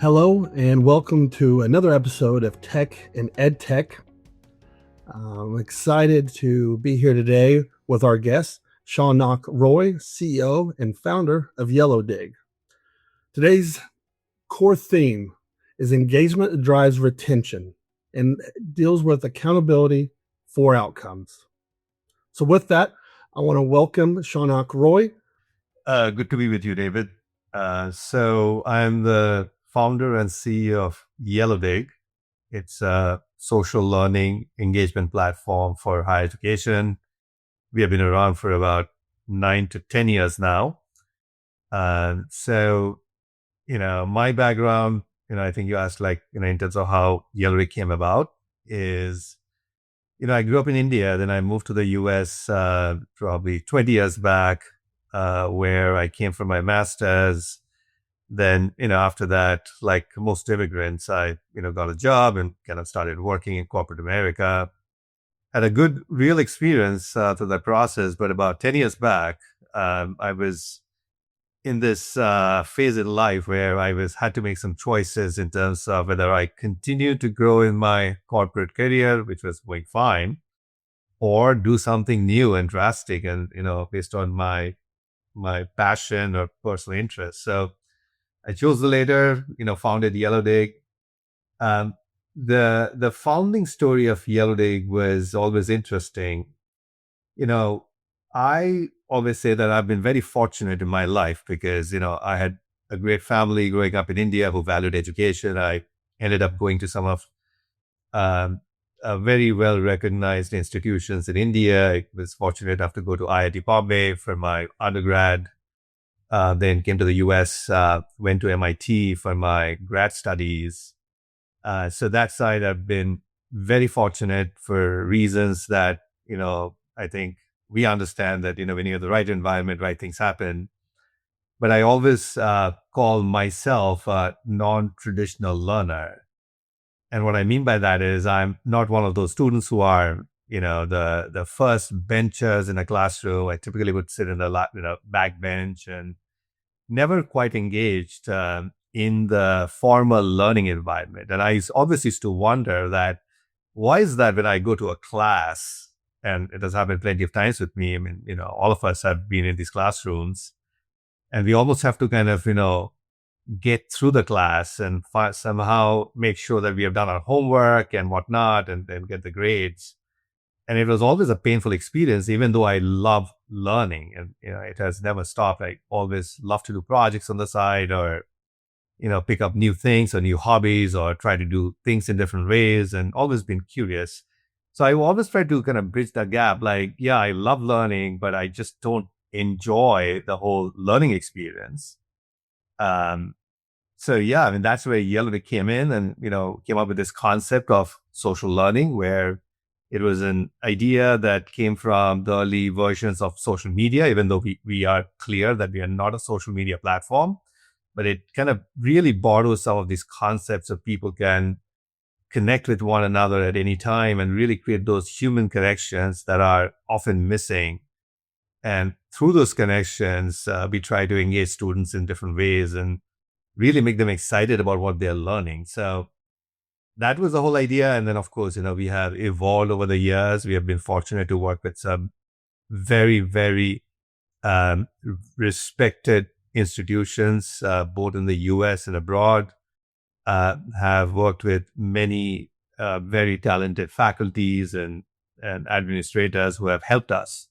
Hello, and welcome to another episode of Tech and Ed Tech. I'm excited to be here today with our guest, Shaunak Roy, CEO and founder of YellowDig. Today's core theme is engagement that drives retention and deals with accountability for outcomes. So, with that, I want to welcome Shaunak Roy. Good to be with you, David. So I'm the founder and CEO of YellowDig. It's a social learning engagement platform for higher education. We have been around for about 9 to 10 years now. My background, I think you asked in terms of how YellowDig came about is, I grew up in India, then I moved to the US probably 20 years back, where I came for my master's. Then, after that, like most immigrants, I, got a job and kind of started working in corporate America. Had a good, real experience through that process. But about 10 years back, I was in this phase in life where had to make some choices in terms of whether I continue to grow in my corporate career, which was going fine, or do something new and drastic and, based on my passion or personal interest. So I chose the later, founded YellowDig. Um, the founding story of YellowDig was always interesting. I always say that I've been very fortunate in my life because, I had a great family growing up in India who valued education. I ended up going to some of very well recognized institutions in India. I was fortunate enough to go to IIT Bombay for my undergrad. Then came to the US, went to MIT for my grad studies. So that side, I've been very fortunate for reasons that, I think we understand that, when you're in the right environment, right things happen. But I always call myself a non-traditional learner. And what I mean by that is I'm not one of those students who are, the first benchers in a classroom. I typically would sit in the back bench and never quite engaged in the formal learning environment. And I always used to wonder that why is that when I go to a class, and it has happened plenty of times with me. I mean, all of us have been in these classrooms and we almost have to kind of, get through the class and somehow make sure that we have done our homework and whatnot and then get the grades. And it was always a painful experience, even though I love learning and, it has never stopped. I always love to do projects on the side or, pick up new things or new hobbies or try to do things in different ways and always been curious. So I always try to kind of bridge that gap. Like, yeah, I love learning, but I just don't enjoy the whole learning experience. So yeah, I mean, that's where YellowDig came in and, came up with this concept of social learning where it was an idea that came from the early versions of social media, even though we are clear that we are not a social media platform, but it kind of really borrows some of these concepts so people can connect with one another at any time and really create those human connections that are often missing. And through those connections, we try to engage students in different ways and really make them excited about what they're learning. So that was the whole idea. And then, of course, we have evolved over the years. We have been fortunate to work with some very, very respected institutions, both in the US and abroad. Have worked with many very talented faculties and administrators who have helped us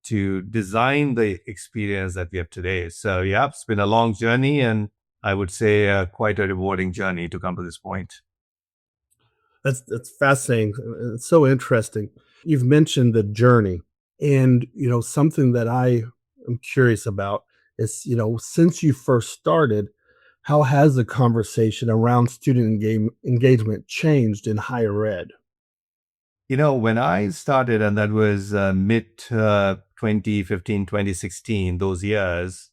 to design the experience that we have today. So yeah, it's been a long journey and I would say quite a rewarding journey to come to this point. That's fascinating. It's so interesting. You've mentioned the journey, and something that I am curious about is since you first started, how has the conversation around student engagement changed in higher ed? When I started, and that was mid 2015, 2016, those years,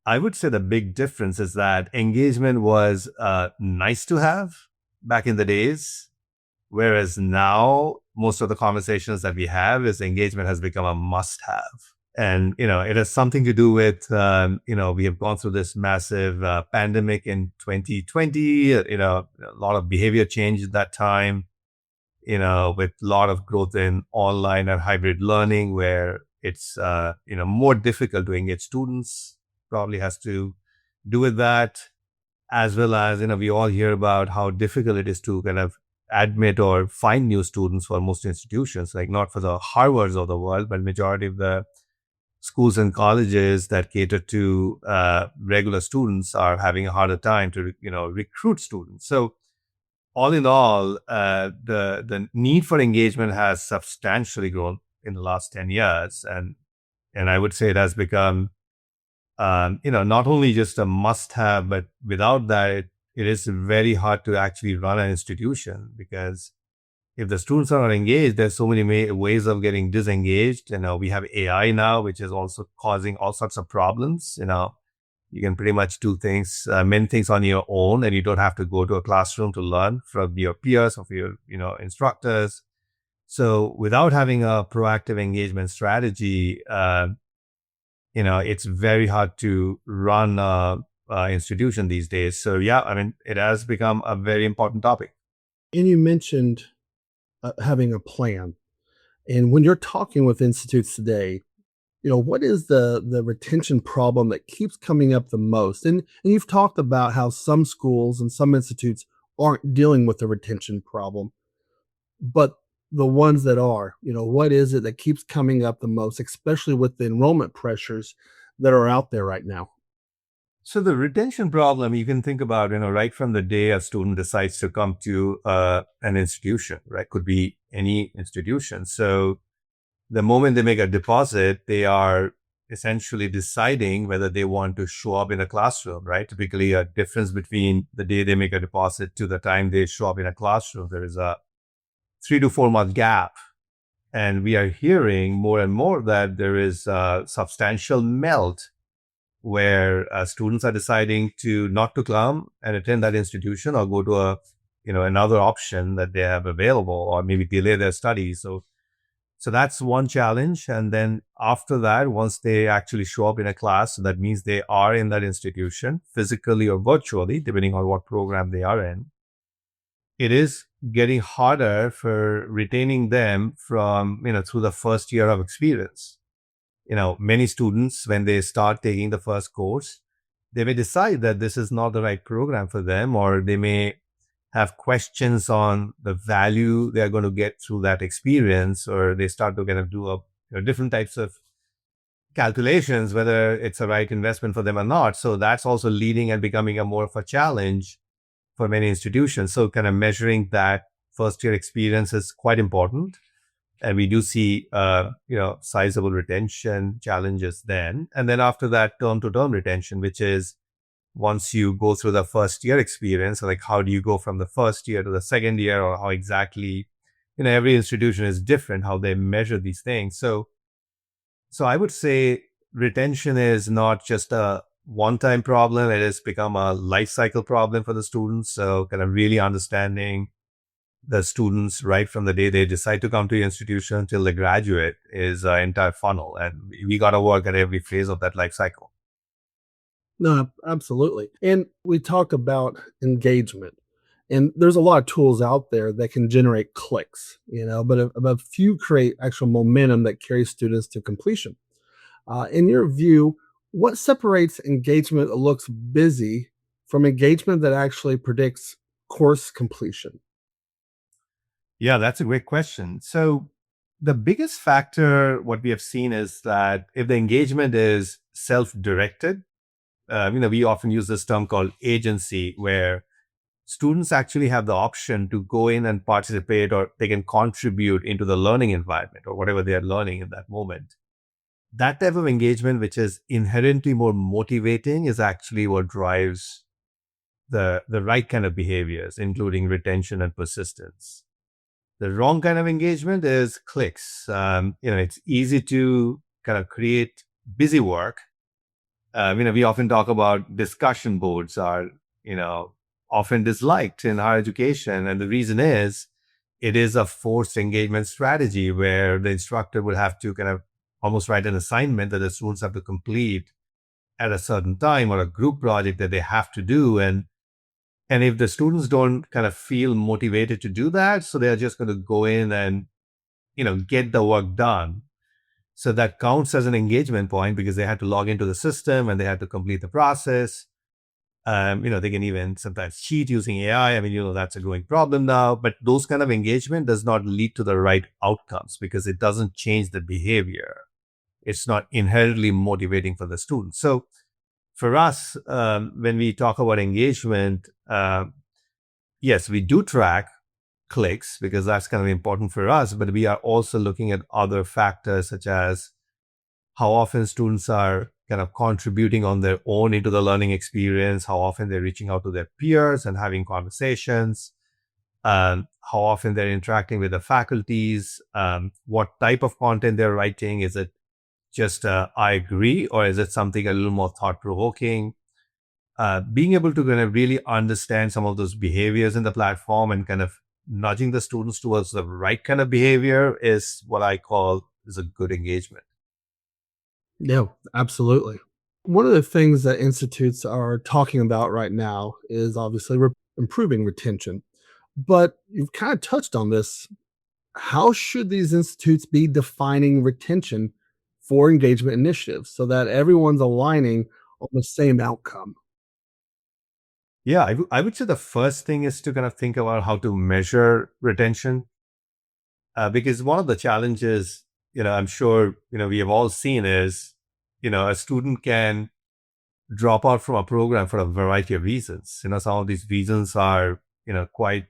I would say the big difference is that engagement was nice to have back in the days, whereas now most of the conversations that we have is engagement has become a must have. And, it has something to do with, we have gone through this massive pandemic in 2020, a lot of behavior change at that time, with a lot of growth in online and hybrid learning where it's, more difficult to engage students, probably has to do with that, as well as, we all hear about how difficult it is to kind of admit or find new students for most institutions, like not for the Harvards of the world, but majority of the schools and colleges that cater to regular students are having a harder time to, recruit students. So all in all, the need for engagement has substantially grown in the last 10 years. And I would say it has become, not only just a must have, but without that, it is very hard to actually run an institution, because if the students are not engaged, there's so many ways of getting disengaged. We have AI now, which is also causing all sorts of problems. You can pretty much do things, many things on your own, and you don't have to go to a classroom to learn from your peers or your, instructors. So without having a proactive engagement strategy, it's very hard to run a institution these days. So yeah, I mean, it has become a very important topic. And you mentioned having a plan. And when you're talking with institutes today, what is the retention problem that keeps coming up the most? And you've talked about how some schools and some institutes aren't dealing with the retention problem, but the ones that are, what is it that keeps coming up the most, especially with the enrollment pressures that are out there right now? So the retention problem, you can think about, right from the day a student decides to come to an institution, right? Could be any institution. So the moment they make a deposit, they are essentially deciding whether they want to show up in a classroom, right? Typically a difference between the day they make a deposit to the time they show up in a classroom, there is a 3 to 4 month gap. And we are hearing more and more that there is a substantial melt where students are deciding to not to come and attend that institution or go to another option that they have available, or maybe delay their studies. So that's one challenge. And then after that, once they actually show up in a class, so that means they are in that institution physically or virtually, depending on what program they are in. It is getting harder for retaining them from, through the first year of experience. Many students, when they start taking the first course, they may decide that this is not the right program for them, or they may have questions on the value they're going to get through that experience, or they start to kind of do different types of calculations, whether it's a right investment for them or not. So that's also leading and becoming a more of a challenge for many institutions. So kind of measuring that first year experience is quite important. And we do see, sizable retention challenges then. And then after that, term to term retention, which is once you go through the first year experience, like how do you go from the first year to the second year, or how exactly, every institution is different, how they measure these things. So I would say retention is not just a one-time problem. It has become a life cycle problem for the students. So kind of really understanding the students right from the day they decide to come to your institution till they graduate is an entire funnel. And we got to work at every phase of that life cycle. No, absolutely. And we talk about engagement. And there's a lot of tools out there that can generate clicks, but a few create actual momentum that carries students to completion. In your view, what separates engagement that looks busy from engagement that actually predicts course completion? Yeah, that's a great question. So the biggest factor, what we have seen is that if the engagement is self-directed, we often use this term called agency, where students actually have the option to go in and participate, or they can contribute into the learning environment or whatever they are learning in that moment. That type of engagement, which is inherently more motivating, is actually what drives the right kind of behaviors, including retention and persistence. The wrong kind of engagement is clicks. It's easy to kind of create busy work. We often talk about discussion boards are, often disliked in higher education. And the reason is it is a forced engagement strategy where the instructor will have to kind of almost write an assignment that the students have to complete at a certain time, or a group project that they have to do. And if the students don't kind of feel motivated to do that, so they're just going to go in and, get the work done. So that counts as an engagement point because they had to log into the system and they had to complete the process. They can even sometimes cheat using AI. I mean, that's a growing problem now, but those kind of engagement does not lead to the right outcomes because it doesn't change the behavior. It's not inherently motivating for the students. So for us, when we talk about engagement, yes, we do track clicks because that's kind of important for us, but we are also looking at other factors such as how often students are kind of contributing on their own into the learning experience, how often they're reaching out to their peers and having conversations, how often they're interacting with the faculties, what type of content they're writing. Is it just I agree, or is it something a little more thought-provoking? Being able to kind of really understand some of those behaviors in the platform and kind of nudging the students towards the right kind of behavior is what I call is a good engagement. Yeah, absolutely. One of the things that institutes are talking about right now is obviously improving retention. But you've kind of touched on this. How should these institutes be defining retention for engagement initiatives so that everyone's aligning on the same outcome? Yeah, I would say the first thing is to kind of think about how to measure retention, because one of the challenges, I'm sure, we have all seen is, a student can drop out from a program for a variety of reasons. Some of these reasons are, quite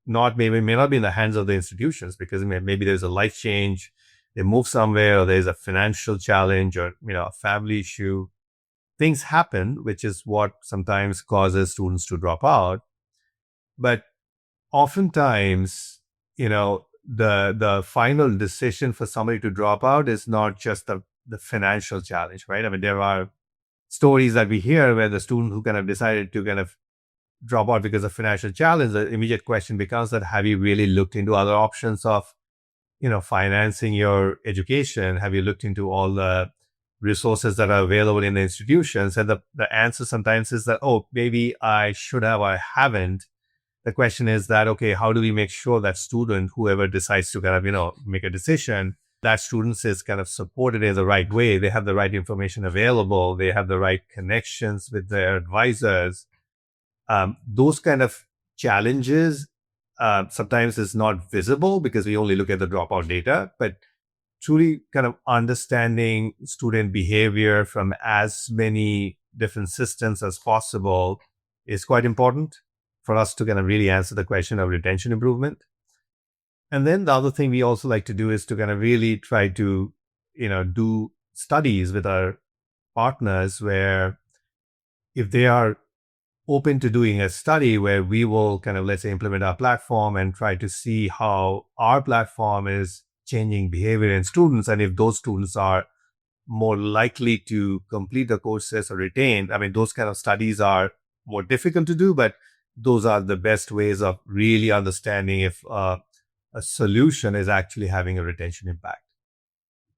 not, maybe may not be in the hands of the institutions because maybe there's a life change, they move somewhere, or there's a financial challenge, or, a family issue. Things happen, which is what sometimes causes students to drop out. But oftentimes, the final decision for somebody to drop out is not just the financial challenge, right? I mean, there are stories that we hear where the student who kind of decided to kind of drop out because of financial challenge, the immediate question becomes that have you really looked into other options of, financing your education? Have you looked into all the resources that are available in the institutions? And the answer sometimes is that, oh, maybe I should have, I haven't. The question is that, okay, how do we make sure that student, whoever decides to kind of, make a decision, that students is kind of supported in the right way. They have the right information available. They have the right connections with their advisors. Those kind of challenges sometimes is not visible because we only look at the dropout data, but truly kind of understanding student behavior from as many different systems as possible is quite important for us to kind of really answer the question of retention improvement. And then the other thing we also like to do is to kind of really try to, do studies with our partners where if they are open to doing a study where we will kind of, let's say, implement our platform and try to see how our platform is changing behavior in students. And if those students are more likely to complete the courses or retain, I mean, those kind of studies are more difficult to do, but those are the best ways of really understanding if a solution is actually having a retention impact.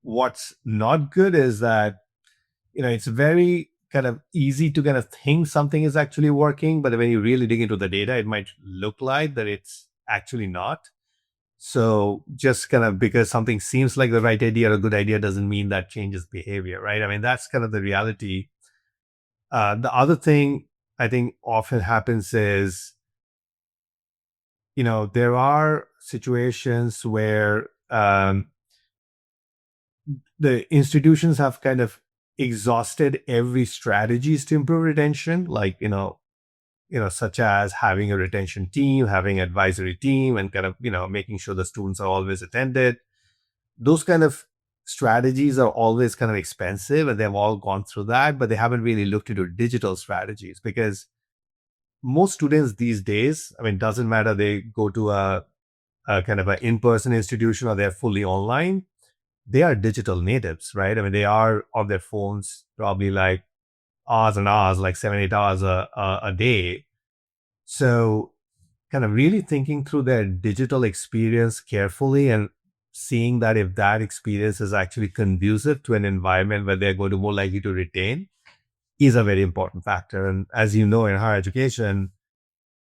What's not good is that, it's very kind of easy to kind of think something is actually working, but when you really dig into the data, it might look like that it's actually not. So just kind of because something seems like the right idea or a good idea doesn't mean that changes behavior, right? I mean, that's kind of the reality. The other thing I think often happens is, there are situations where the institutions have kind of exhausted every strategies to improve retention, like, such as having a retention team, having an advisory team, and kind of, making sure the students are always attended. Those kind of strategies are always kind of expensive and they've all gone through that, but they haven't really looked into digital strategies because most students these days, I mean, doesn't matter, they go to a kind of an in-person institution or they're fully online, they are digital natives, right? I mean, they are on their phones probably like hours and hours, like 7, 8 hours a day. So kind of really thinking through their digital experience carefully and seeing that if that experience is actually conducive to an environment where they're going to more likely to retain is a very important factor. And as you know, in higher education,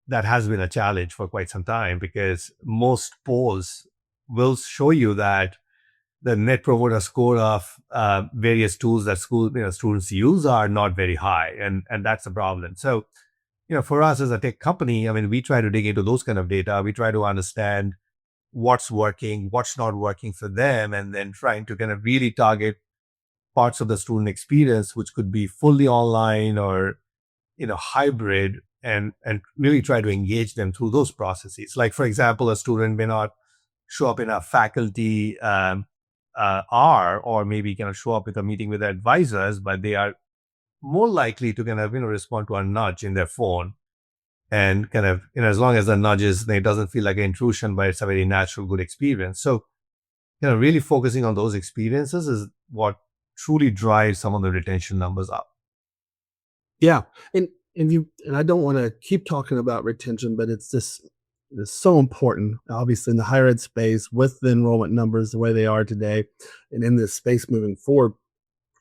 that has been a challenge for quite some time because most polls will show you that the net promoter score of various tools that students use are not very high, and that's a problem. So, for us as a tech company, I mean, we try to dig into those kind of data. We try to understand what's working, what's not working for them, and then trying to kind of really target parts of the student experience, which could be fully online or hybrid, and really try to engage them through those processes. Like, for example, a student may not show up in a faculty hour, or maybe kind of show up with a meeting with their advisors, but they are more likely to kind of respond to a nudge in their phone, and kind of as long as the nudge it doesn't feel like an intrusion, but it's a very natural, good experience. So really focusing on those experiences is what truly drives some of the retention numbers up. Yeah, and I don't want to keep talking about retention, but it's so important. Obviously, in the higher ed space, with the enrollment numbers the way they are today, and in this space moving forward.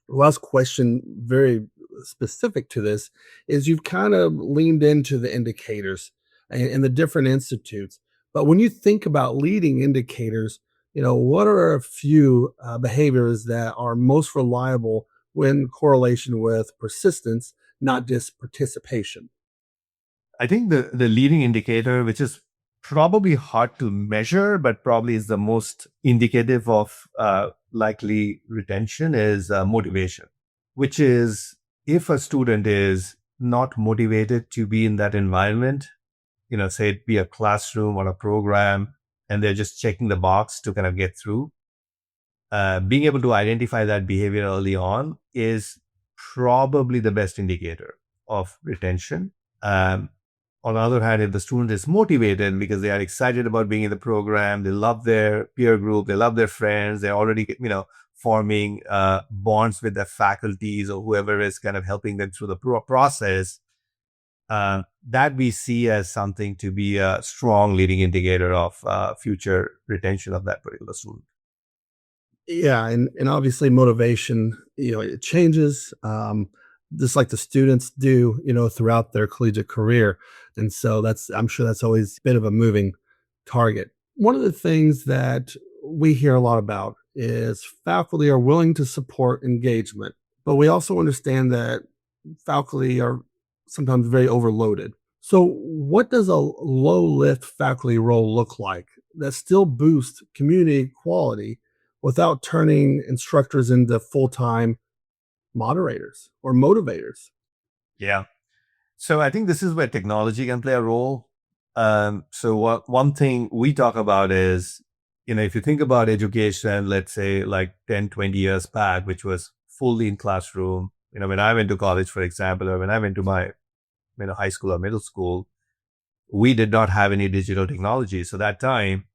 Last question, very specific to this, is you've kind of leaned into the indicators and the different institutes. But when you think about leading indicators, what are a few behaviors that are most reliable when correlation with persistence, not just participation? I think the leading indicator, which is probably hard to measure, but probably is the most indicative of likely retention, is motivation, which is if a student is not motivated to be in that environment, say it be a classroom or a program, and they're just checking the box to kind of get through, being able to identify that behavior early on is probably the best indicator of retention. On the other hand, if the student is motivated because they are excited about being in the program, they love their peer group, they love their friends, they're already, forming bonds with their faculties or whoever is kind of helping them through the process, that we see as something to be a strong leading indicator of future retention of that particular student. Yeah, and obviously motivation, it changes, just like the students do, throughout their collegiate career, and so I'm sure that's always a bit of a moving target. One of the things that we hear a lot about is faculty are willing to support engagement, but we also understand that faculty are sometimes very overloaded. So, what does a low lift faculty role look like that still boosts community quality without turning instructors into full time moderators or motivators? Yeah. So I think this is where technology can play a role. So one thing we talk about is, if you think about education, let's say like 10, 20 years back, which was fully in classroom, when I went to college, for example, or when I went to my high school or middle school, we did not have any digital technology. So that time,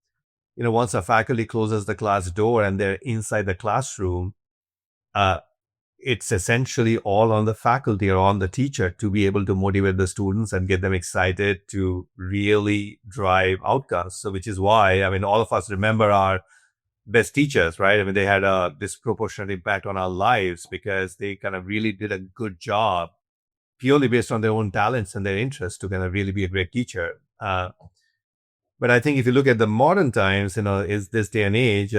once a faculty closes the class door and they're inside the classroom, uh, it's essentially all on the faculty or on the teacher to be able to motivate the students and get them excited to really drive outcomes. So, which is why, all of us remember our best teachers, right? They had a disproportionate impact on our lives because they kind of really did a good job purely based on their own talents and their interests to kind of really be a great teacher. But I think if you look at the modern times, is this day and age,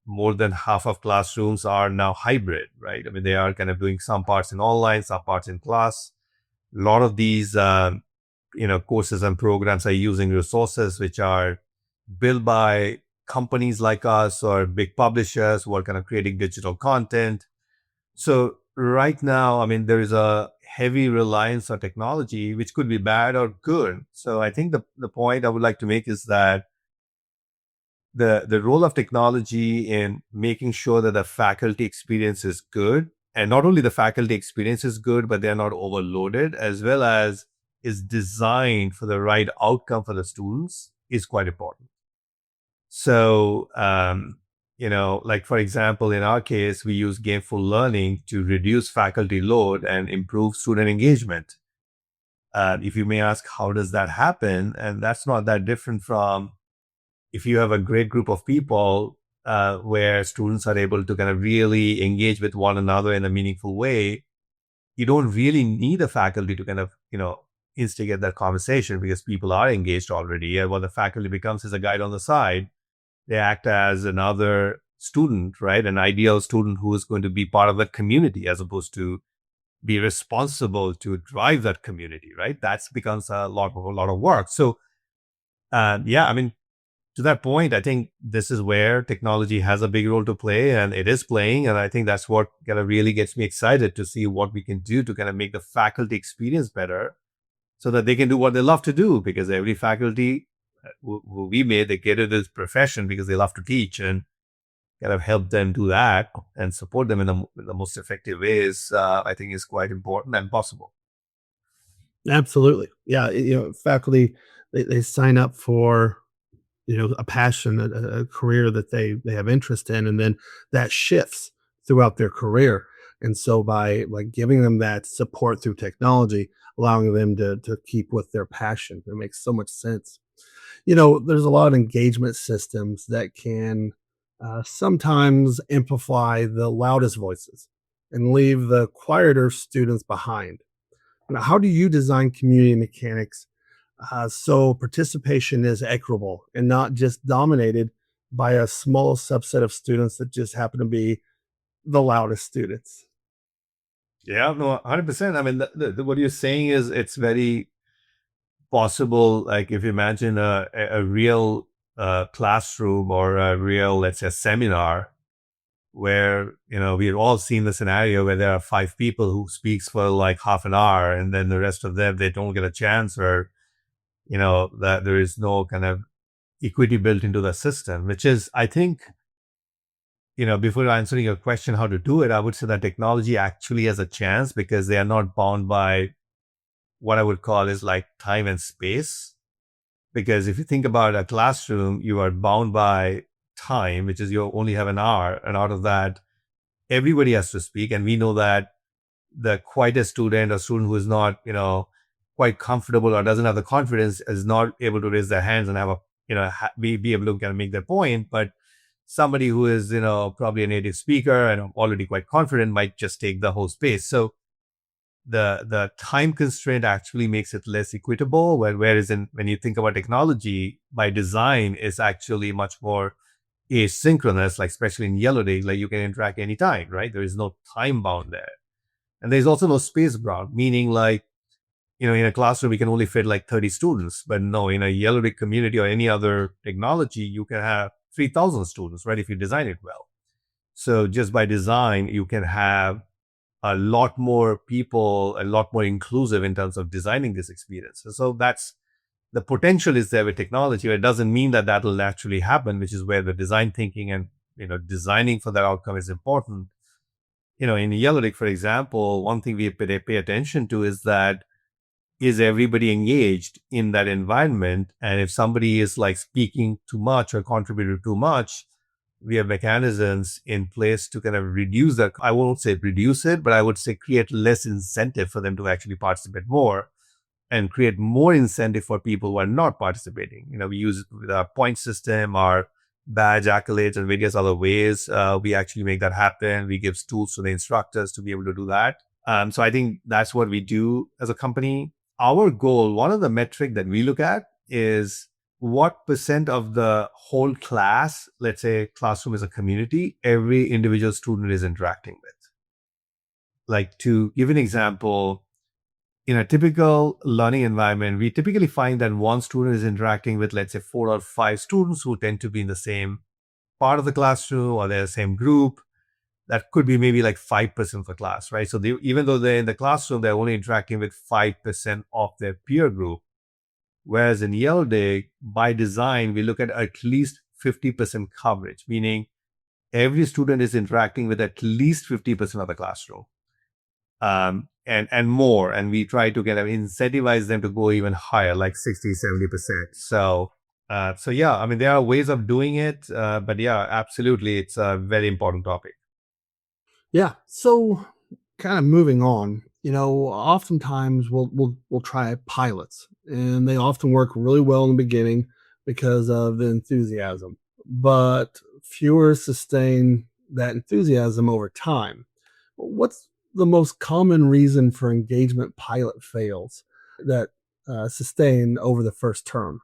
more than half of classrooms are now hybrid, right? They are kind of doing some parts in online, some parts in class. A lot of these, courses and programs are using resources which are built by companies like us or big publishers who are kind of creating digital content. So right now, there is a heavy reliance on technology, which could be bad or good. So I think the point I would like to make is that the role of technology in making sure that the faculty experience is good, and not only the faculty experience is good, but they're not overloaded, as well as is designed for the right outcome for the students, is quite important. So, like for example, in our case, we use gameful learning to reduce faculty load and improve student engagement. If you may ask, how does that happen? And that's not that different from if you have a great group of people where students are able to kind of really engage with one another in a meaningful way, you don't really need a faculty to kind of, instigate that conversation because people are engaged already. And what the faculty becomes is a guide on the side. They act as another student, right? An ideal student who is going to be part of the community as opposed to be responsible to drive that community, right? That becomes a lot of work. So, yeah, I mean, to that point, I think this is where technology has a big role to play, and it is playing. And I think that's what kind of really gets me excited to see what we can do to kind of make the faculty experience better so that they can do what they love to do. Because every faculty who we made, they get into this profession because they love to teach, and kind of help them do that and support them in the most effective ways, I think is quite important and possible. Absolutely. Yeah. Faculty, they sign up for, a passion, a career that they have interest in, and then that shifts throughout their career. And so by like giving them that support through technology, allowing them to keep with their passion, it makes so much sense. There's a lot of engagement systems that can sometimes amplify the loudest voices and leave the quieter students behind. Now, how do you design community mechanics so participation is equitable and not just dominated by a small subset of students that just happen to be the loudest students? Yeah, no, 100%. I mean, what you're saying is it's very possible. Like if you imagine a real classroom or a real, let's say, seminar where, we've all seen the scenario where there are five people who speaks for like half an hour and then the rest of them, they don't get a chance, or, that there is no kind of equity built into the system, which is, I think, before answering your question, how to do it, I would say that technology actually has a chance because they are not bound by what I would call is like time and space. Because if you think about a classroom, you are bound by time, which is you only have an hour. And out of that, everybody has to speak. And we know that the quietest student or student who is not, quite comfortable or doesn't have the confidence is not able to raise their hands and have a, be able to kind of make their point. But somebody who is, probably a native speaker and already quite confident might just take the whole space. So the time constraint actually makes it less equitable. Whereas when you think about technology by design, is actually much more asynchronous, like especially in Yellow Day, like you can interact anytime, right? There is no time bound there. And there's also no space bound, meaning like, in a classroom, we can only fit like 30 students. But no, in a Yellow Day community or any other technology, you can have 3,000 students, right? If you design it well. So just by design, you can have a lot more people, a lot more inclusive in terms of designing this experience. So that's the potential is there with technology. But it doesn't mean that that will naturally happen, which is where the design thinking and, designing for that outcome is important. In Yellow Day, for example, one thing we pay attention to is that is everybody engaged in that environment? And if somebody is like speaking too much or contributing too much, we have mechanisms in place to kind of reduce that. I won't say reduce it, but I would say create less incentive for them to actually participate more and create more incentive for people who are not participating. We use it with our point system, our badge accolades, and various other ways. We actually make that happen. We give tools to the instructors to be able to do that. So I think that's what we do as a company. Our goal, one of the metric that we look at is what percent of the whole class, let's say classroom is a community, every individual student is interacting with. Like to give an example, in a typical learning environment, we typically find that one student is interacting with, let's say, 4 or 5 students who tend to be in the same part of the classroom or they're the same group. That could be maybe like 5% of the class, right? So even though they're in the classroom, they're only interacting with 5% of their peer group. Whereas in Yellow Day, by design, we look at least 50% coverage, meaning every student is interacting with at least 50% of the classroom, and more. And we try to kind of incentivize them to go even higher, like 60, 70%. So yeah, I mean, there are ways of doing it, but yeah, absolutely. It's a very important topic. Yeah. So kind of moving on, oftentimes we'll try pilots and they often work really well in the beginning because of the enthusiasm. But fewer sustain that enthusiasm over time. What's the most common reason for engagement pilot fails that sustain over the first term?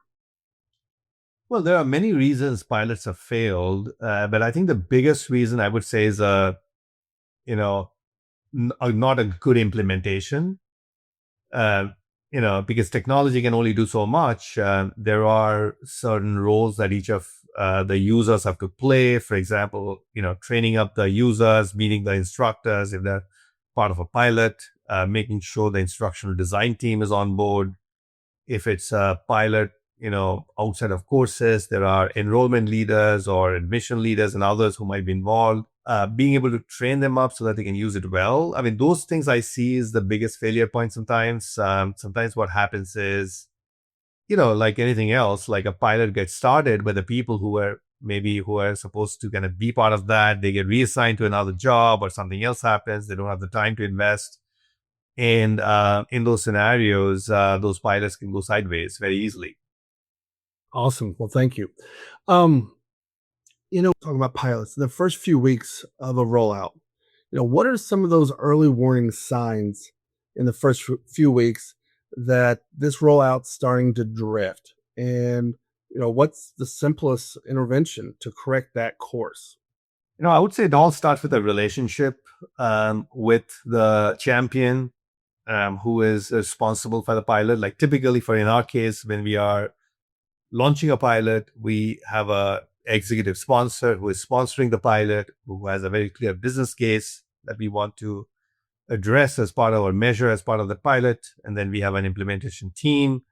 Well, there are many reasons pilots have failed, but I think the biggest reason I would say is you know, not a good implementation. Uh, because technology can only do so much. There are certain roles that each of the users have to play. For example, training up the users, meeting the instructors if they're part of a pilot, making sure the instructional design team is on board. If it's a pilot, outside of courses, there are enrollment leaders or admission leaders and others who might be involved. Being able to train them up so that they can use it well. I mean, those things I see is the biggest failure point sometimes. Sometimes what happens is, like anything else, like a pilot gets started, but the people who are supposed to kind of be part of that, they get reassigned to another job or something else happens. They don't have the time to invest. And in those scenarios, those pilots can go sideways very easily. Awesome. Well, thank you. Talking about pilots, the first few weeks of a rollout, what are some of those early warning signs in the first few weeks that this rollout's starting to drift? And, what's the simplest intervention to correct that course? I would say it all starts with a relationship with the champion who is responsible for the pilot. Like typically, in our case, when we are launching a pilot, we have a executive sponsor who is sponsoring the pilot, who has a very clear business case that we want to address as part of our measure, as part of the pilot. And then we have an implementation team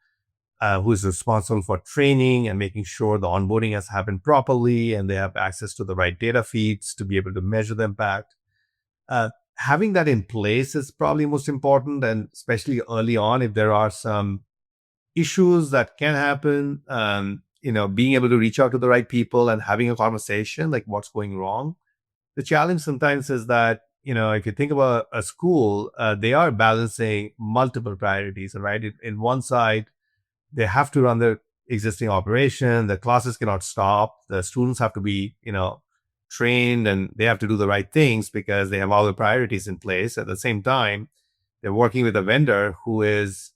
who is responsible for training and making sure the onboarding has happened properly and they have access to the right data feeds to be able to measure the impact. Having that in place is probably most important, and especially early on, if there are some issues that can happen, being able to reach out to the right people and having a conversation, like what's going wrong. The challenge sometimes is that, if you think about a school, they are balancing multiple priorities, right? In one side, they have to run their existing operation. The classes cannot stop. The students have to be, trained, and they have to do the right things because they have all the priorities in place. At the same time, they're working with a vendor who is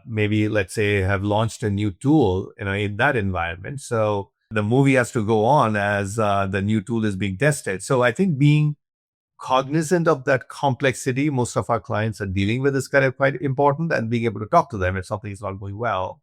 maybe, let's say, have launched a new tool, in that environment. So the movie has to go on as the new tool is being tested. So I think being cognizant of that complexity most of our clients are dealing with is kind of quite important, and being able to talk to them if something is not going well.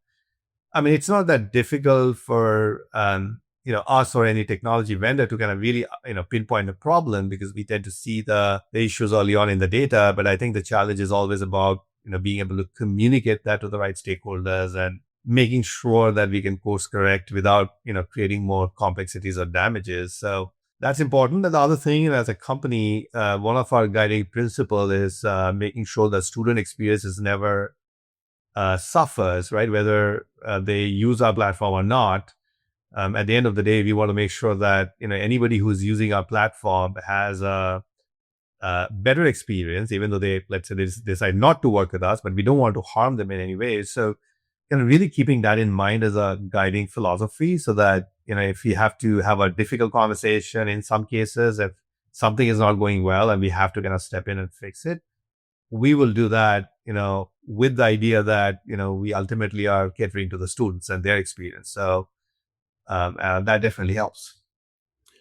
I mean, it's not that difficult for us or any technology vendor to kind of really pinpoint a problem, because we tend to see the issues early on in the data. But I think the challenge is always about being able to communicate that to the right stakeholders and making sure that we can course correct without creating more complexities or damages. So that's important. And the other thing, as a company, one of our guiding principle is making sure that student experience is never suffers, right? Whether they use our platform or not. At the end of the day, we want to make sure that anybody who's using our platform has a better experience, even though let's say they decide not to work with us, but we don't want to harm them in any way. So, really keeping that in mind as a guiding philosophy, so that if we have to have a difficult conversation, in some cases, if something is not going well and we have to kind of step in and fix it, we will do that, with the idea that, we ultimately are catering to the students and their experience. So that definitely helps.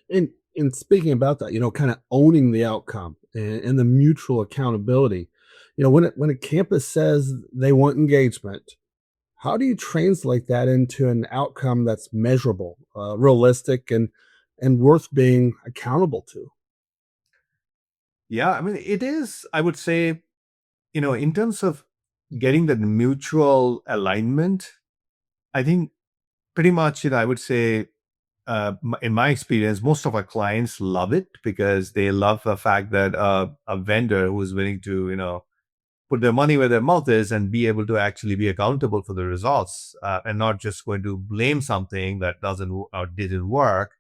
And speaking about that, kind of owning the outcome and the mutual accountability, when a campus says they want engagement, how do you translate that into an outcome that's measurable, realistic, and worth being accountable to? Yeah, I mean, it is, I would say, in terms of getting the mutual alignment, I think pretty much, I would say, in my experience, most of our clients love it, because they love the fact that a vendor who is willing to, put their money where their mouth is and be able to actually be accountable for the results, and not just going to blame something that doesn't or didn't work.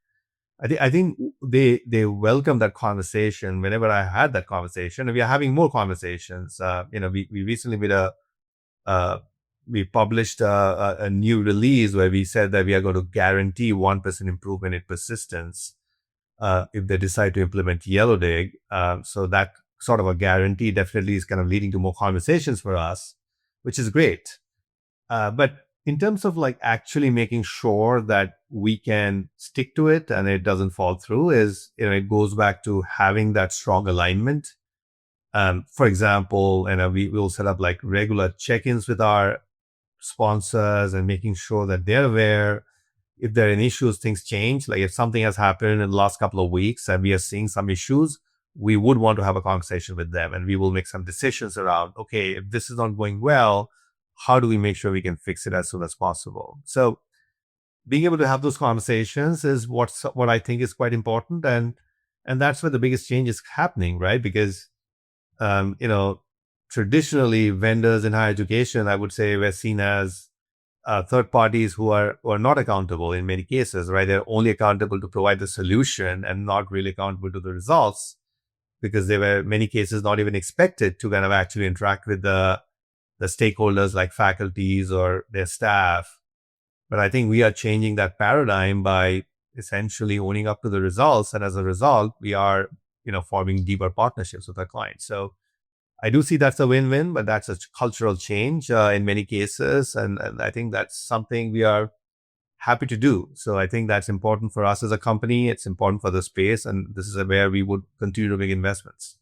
I think they welcome that conversation. Whenever I had that conversation, and we are having more conversations. We recently made a we published a new release where we said that we are going to guarantee 1% improvement in persistence if they decide to implement Yellow Dig. So that sort of a guarantee definitely is kind of leading to more conversations for us, which is great. But in terms of like actually making sure that we can stick to it and it doesn't fall through, is, it goes back to having that strong alignment. For example, we will set up like regular check-ins with our sponsors and making sure that they're aware. If there are any issues, things change. Like if something has happened in the last couple of weeks and we are seeing some issues, we would want to have a conversation with them and we will make some decisions around, okay, if this is not going well, how do we make sure we can fix it as soon as possible? So being able to have those conversations is what I think is quite important. And that's where the biggest change is happening, right? Because, um, you know, traditionally vendors in higher education, I would say, were seen as third parties who are not accountable in many cases, right? They're only accountable to provide the solution and not really accountable to the results, because they were in many cases not even expected to kind of actually interact with the stakeholders like faculties or their staff. But I think we are changing that paradigm by essentially owning up to the results. And as a result, we are, forming deeper partnerships with our clients. So I do see that's a win-win, but that's a cultural change in many cases. And I think that's something we are happy to do. So I think that's important for us as a company. It's important for the space. And this is where we would continue to make investments.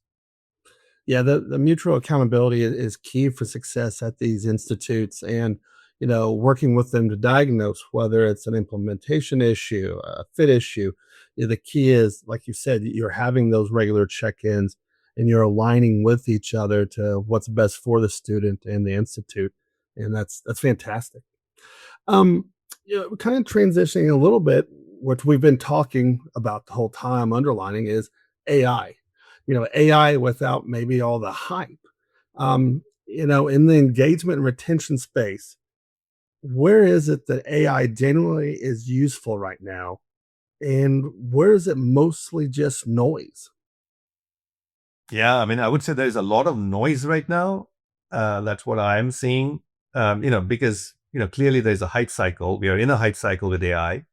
Yeah, the mutual accountability is key for success at these institutes, and working with them to diagnose whether it's an implementation issue, a fit issue. The key is, like you said, you're having those regular check-ins and you're aligning with each other to what's best for the student and the institute, and that's fantastic. Um, kind of transitioning a little bit, what we've been talking about the whole time, underlining, is AI. AI without maybe all the hype. In the engagement and retention space, where is it that AI generally is useful right now? And where is it mostly just noise? Yeah, I mean, I would say there's a lot of noise right now. That's what I'm seeing. Because clearly there's a hype cycle. We are in a hype cycle with AI.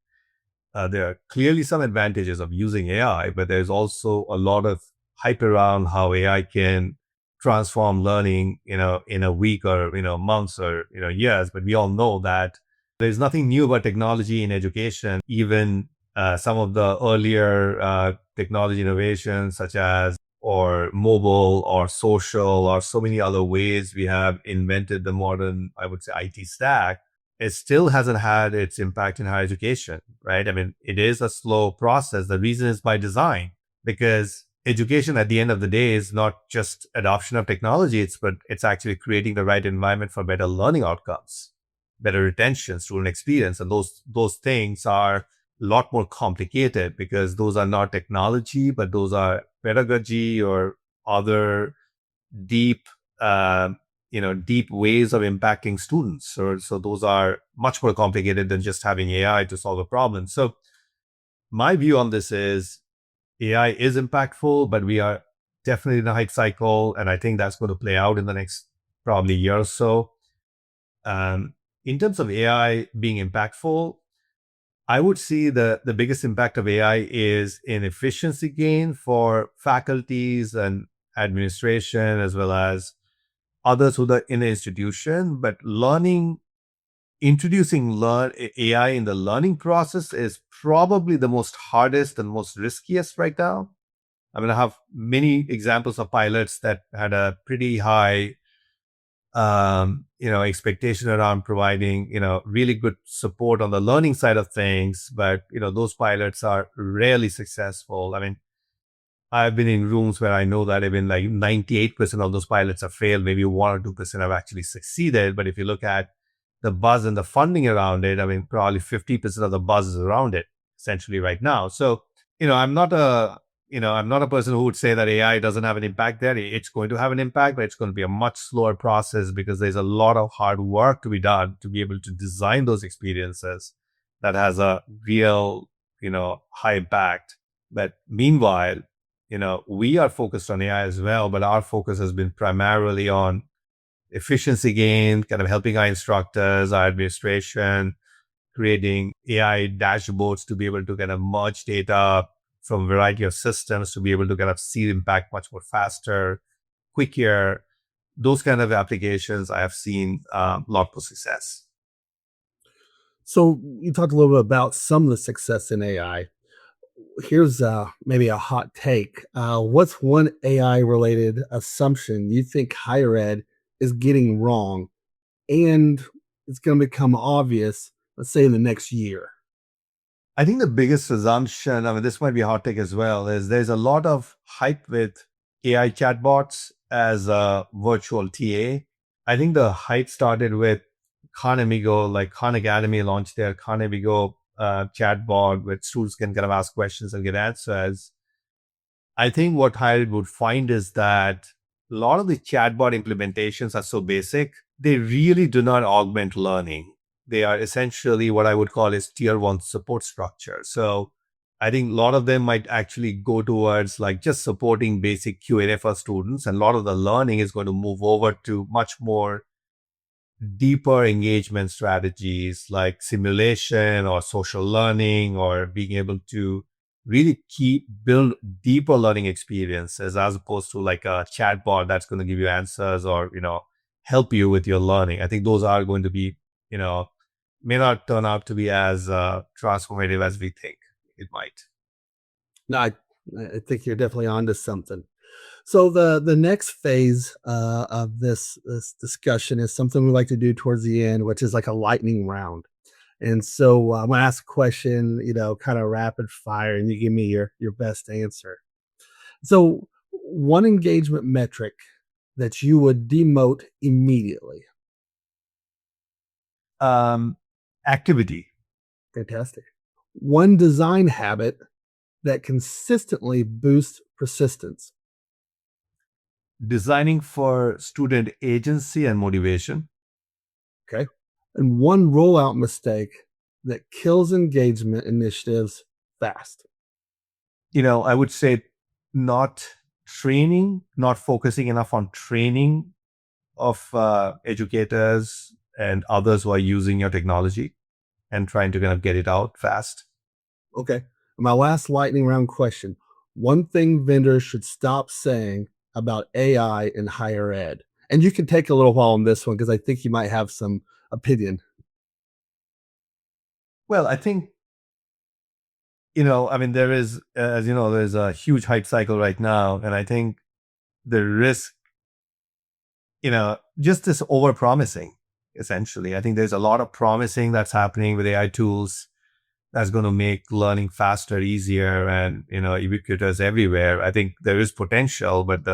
There are clearly some advantages of using AI, but there's also a lot of hype around how AI can transform learning, in a week or, months or, years. But we all know that there's nothing new about technology in education. Even some of the earlier technology innovations, such as or mobile or social or so many other ways we have invented the modern, I would say, IT stack, it still hasn't had its impact in higher education, right? I mean, it is a slow process. The reason is by design, because education at the end of the day is not just adoption of technology, but it's actually creating the right environment for better learning outcomes, better retention, student experience. And those things are a lot more complicated because those are not technology, but those are pedagogy or other deep, deep ways of impacting students. So those are much more complicated than just having AI to solve a problem. So my view on this is AI is impactful, but we are definitely in a hype cycle. And I think that's going to play out in the next probably year or so. In terms of AI being impactful, I would see the biggest impact of AI is in efficiency gain for faculties and administration, as well as others who are in the institution. But introducing AI in the learning process is probably the most hardest and most riskiest right now. I mean, I have many examples of pilots that had a pretty high expectation around providing, really good support on the learning side of things. But, those pilots are rarely successful. I mean, I've been in rooms where I know that even like 98% of those pilots have failed. Maybe 1 or 2% have actually succeeded. But if you look at the buzz and the funding around it, I mean, probably 50% of the buzz is around it essentially right now. So, I'm not a person who would say that AI doesn't have an impact there. It's going to have an impact, but it's going to be a much slower process because there's a lot of hard work to be done to be able to design those experiences that has a real, high impact. But meanwhile, we are focused on AI as well, but our focus has been primarily on efficiency gain, kind of helping our instructors, our administration, creating AI dashboards to be able to kind of merge data from a variety of systems to be able to kind of see the impact much more faster, quicker. Those kind of applications I have seen a lot more success. So you talked a little bit about some of the success in AI. Here's maybe a hot take. What's one AI related assumption you think higher ed is getting wrong and it's going to become obvious, let's say in the next year? I think the biggest assumption, I mean, this might be a hot take as well, is there's a lot of hype with AI chatbots as a virtual TA. I think the hype started with Khan Amigo, like Khan Academy launched their Khan Amigo chatbot where students can kind of ask questions and get answers. I think what Hired would find is that a lot of the chatbot implementations are so basic, they really do not augment learning. They are essentially what I would call is tier one support structure. So I think a lot of them might actually go towards like just supporting basic Q&A for students. And a lot of the learning is going to move over to much more deeper engagement strategies like simulation or social learning or being able to really build deeper learning experiences as opposed to like a chatbot that's going to give you answers or help you with your learning. I think those are going to be you know may not turn out to be as transformative as we think it might. No, I think you're definitely onto something. So the next phase of this discussion is something we like to do towards the end, which is like a lightning round. And so I'm gonna ask a question, kind of rapid fire, and you give me your best answer. So one engagement metric that you would demote immediately. um, Activity. Fantastic. One design habit that consistently boosts persistence. Designing for student agency and motivation. Okay. And one rollout mistake that kills engagement initiatives fast. I would say not not focusing enough on training of educators and others who are using your technology and trying to kind of get it out fast. Okay. My last lightning round question. One thing vendors should stop saying about AI in higher ed. And you can take a little while on this one because I think you might have some opinion. Well, I think, I mean, there is, as you know, there's a huge hype cycle right now. And I think the risk, just this over promising, essentially. I think there's a lot of promising that's happening with AI tools that's going to make learning faster, easier, and ubiquitous everywhere. I think there is potential, but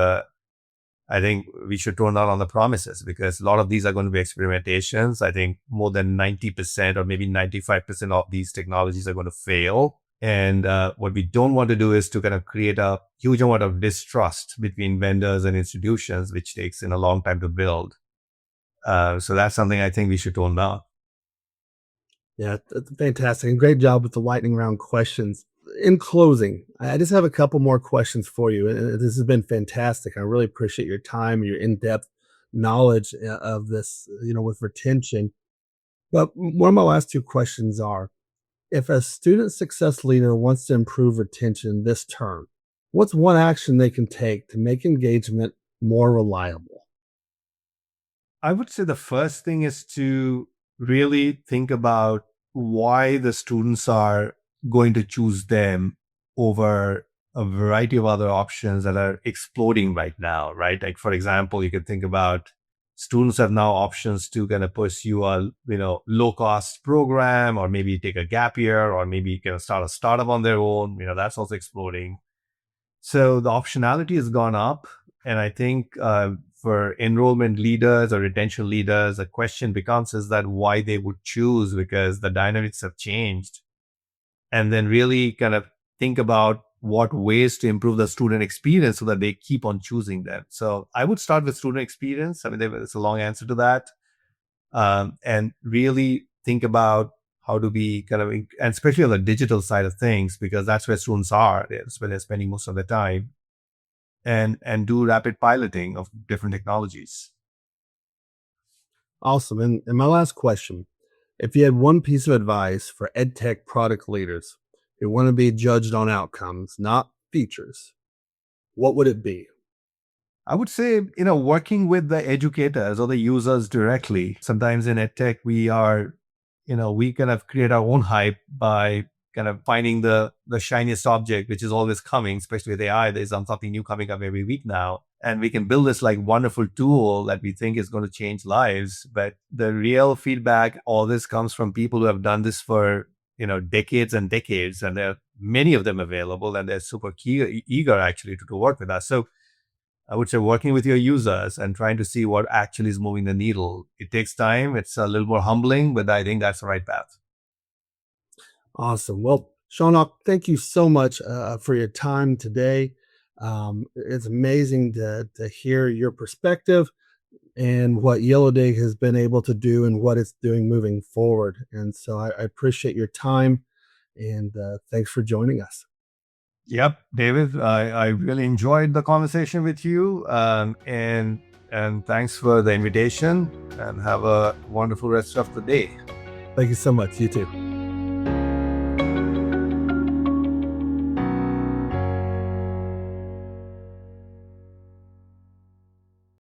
I think we should tone down on the promises because a lot of these are going to be experimentations. I think more than 90% or maybe 95% of these technologies are going to fail. And what we don't want to do is to kind of create a huge amount of distrust between vendors and institutions, which takes a long time to build. So that's something I think we should tone down. Yeah, that's fantastic. And great job with the lightning round questions. In closing, I just have a couple more questions for you. And this has been fantastic. I really appreciate your time, your in depth knowledge of this, with retention. But one of my last two questions are if a student success leader wants to improve retention this term, what's one action they can take to make engagement more reliable? I would say the first thing is to really think about why the students are going to choose them over a variety of other options that are exploding right now, right? Like, for example, you can think about students have now options to kind of pursue a, low cost program or maybe take a gap year or maybe kind of start a startup on their own. That's also exploding. So the optionality has gone up. And I think for enrollment leaders or retention leaders, the question becomes is that why they would choose because the dynamics have changed. And then really kind of think about what ways to improve the student experience so that they keep on choosing them. So I would start with student experience. I mean, there's a long answer to that. And really think about how to be kind of, and especially on the digital side of things, because that's where students are. That's where they're spending most of their time. And do rapid piloting of different technologies. Awesome. And my last question, if you had one piece of advice for EdTech product leaders who want to be judged on outcomes, not features, what would it be? I would say, working with the educators or the users directly. Sometimes in edtech, we kind of create our own hype by kind of finding the shiniest object, which is always coming, especially with AI. There's something new coming up every week now. And we can build this like wonderful tool that we think is going to change lives. But the real feedback, all this comes from people who have done this for, decades and decades. And there are many of them available, and they're super eager actually to work with us. So I would say working with your users and trying to see what actually is moving the needle. It takes time. It's a little more humbling, but I think that's the right path. Awesome. Well, Shaunak, thank you so much for your time today. It's amazing to hear your perspective and what Yellow Day has been able to do and what it's doing moving forward. And so I appreciate your time and thanks for joining us. Yep, David, I really enjoyed the conversation with you, and thanks for the invitation. And have a wonderful rest of the day. Thank you so much. You too.